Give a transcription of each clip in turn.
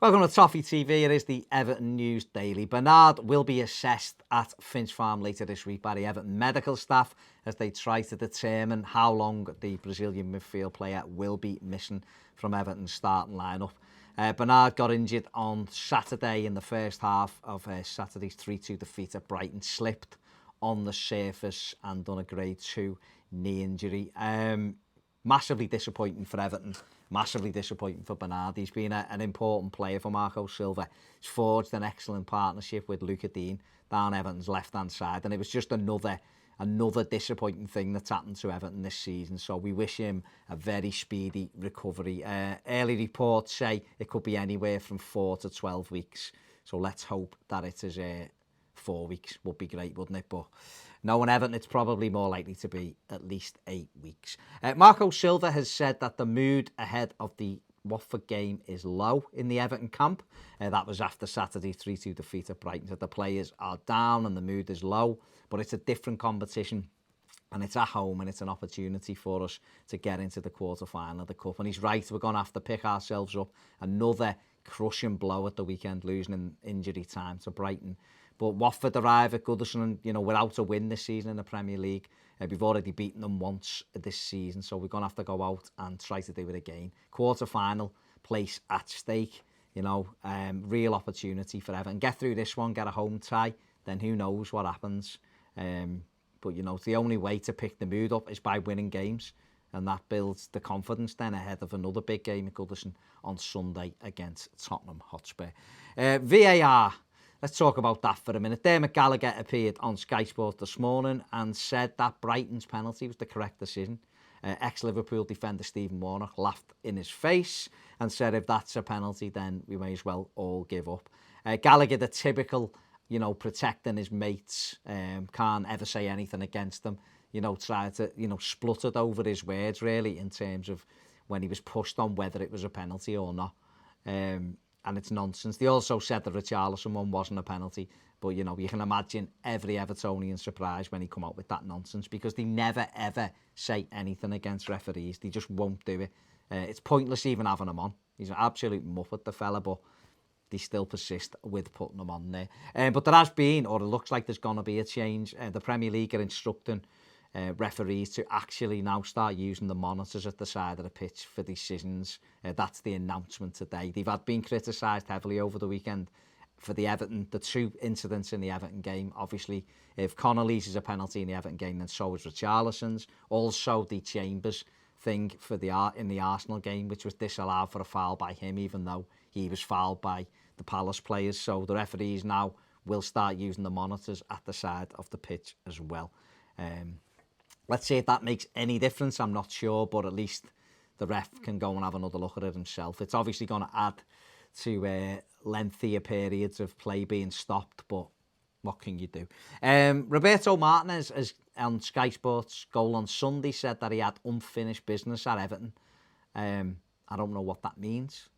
Welcome to Toffee TV. It is the Everton News Daily. Bernard will be assessed at Finch Farm later this week by the Everton medical staff as they try to determine how long the Brazilian midfield player will be missing from Everton's starting lineup. Bernard got injured on Saturday in the first half of Saturday's 3-2 defeat at Brighton, slipped on the surface and done a grade 2 knee injury. Massively disappointing for Everton, massively disappointing for Bernard. He's been an important player for Marco Silva. He's forged an excellent partnership with Luca Dean down Everton's left-hand side, and it was just another disappointing thing that's happened to Everton this season. So we wish him a very speedy recovery. Early reports say it could be anywhere from 4 to 12 weeks. So let's hope that it is 4 weeks. Would be great, wouldn't it? But knowing Everton, it's probably more likely to be at least 8 weeks. Marco Silva has said that the mood ahead of the Watford game is low in the Everton camp. That was after Saturday's 3-2 defeat at Brighton. So the players are down and the mood is low, but it's a different competition and it's at home and it's an opportunity for us to get into the quarter-final of the Cup. And he's right, we're going to have to pick ourselves up. Another crushing blow at the weekend, losing in injury time to Brighton. But Watford arrive at Goodison and, without a win this season in the Premier League. We've already beaten them once this season, so we're going to have to go out and try to do it again. Quarter-final place at stake, real opportunity for Everton. Get through this one, get a home tie, then who knows what happens. But, the only way to pick the mood up is by winning games, and that builds the confidence then ahead of another big game at Goodison on Sunday against Tottenham Hotspur. VAR. Let's talk about that for a minute. Gallagher appeared on Sky Sports this morning and said that Brighton's penalty was the correct decision. Ex-Liverpool defender Stephen Warnock laughed in his face and said if that's a penalty, then we may as well all give up. Gallagher, the typical, protecting his mates, can't ever say anything against them. Tried to, spluttered over his words, really, in terms of when he was pushed on whether it was a penalty or not. And it's nonsense. They also said the Richarlison one wasn't a penalty, but you can imagine every Evertonian surprised when he come out with that nonsense because they never ever say anything against referees. They just won't do it. It's pointless even having him on. He's an absolute muppet, the fella, but they still persist with putting him on there. But there has been, or it looks like there's going to be a change. The Premier League are instructing referees to actually now start using the monitors at the side of the pitch for decisions. That's the announcement today. They've been criticised heavily over the weekend for the two incidents in the Everton game. Obviously, if Connolly's is a penalty in the Everton game, then so is Richarlison's. Also, the Chambers thing in the Arsenal game, which was disallowed for a foul by him, even though he was fouled by the Palace players. So the referees now will start using the monitors at the side of the pitch as well. Let's see if that makes any difference. I'm not sure, but at least the ref can go and have another look at it himself. It's obviously going to add to lengthier periods of play being stopped, but what can you do? Roberto Martinez, on Sky Sports Goal on Sunday, said that he had unfinished business at Everton. I don't know what that means.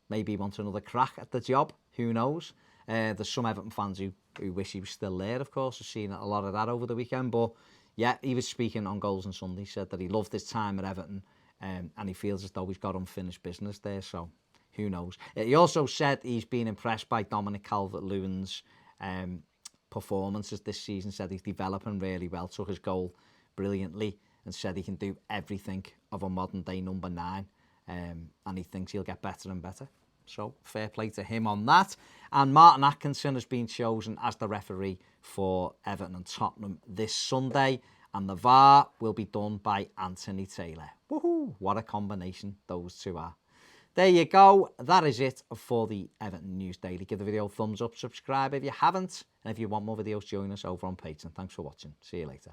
Maybe he wants another crack at the job. Who knows? There's some Everton fans who wish he was still there, of course. I've seen a lot of that over the weekend, but yeah, he was speaking on Goals on Sunday, said that he loved his time at Everton and he feels as though he's got unfinished business there, so who knows. He also said he's been impressed by Dominic Calvert-Lewin's performances this season, said he's developing really well, took his goal brilliantly and said he can do everything of a modern-day number 9 and he thinks he'll get better and better. So, fair play to him on that. And Martin Atkinson has been chosen as the referee for Everton and Tottenham this Sunday. And the VAR will be done by Anthony Taylor. Woohoo! What a combination those two are. There you go. That is it for the Everton News Daily. Give the video a thumbs up, subscribe if you haven't. And if you want more videos, join us over on Patreon. Thanks for watching. See you later.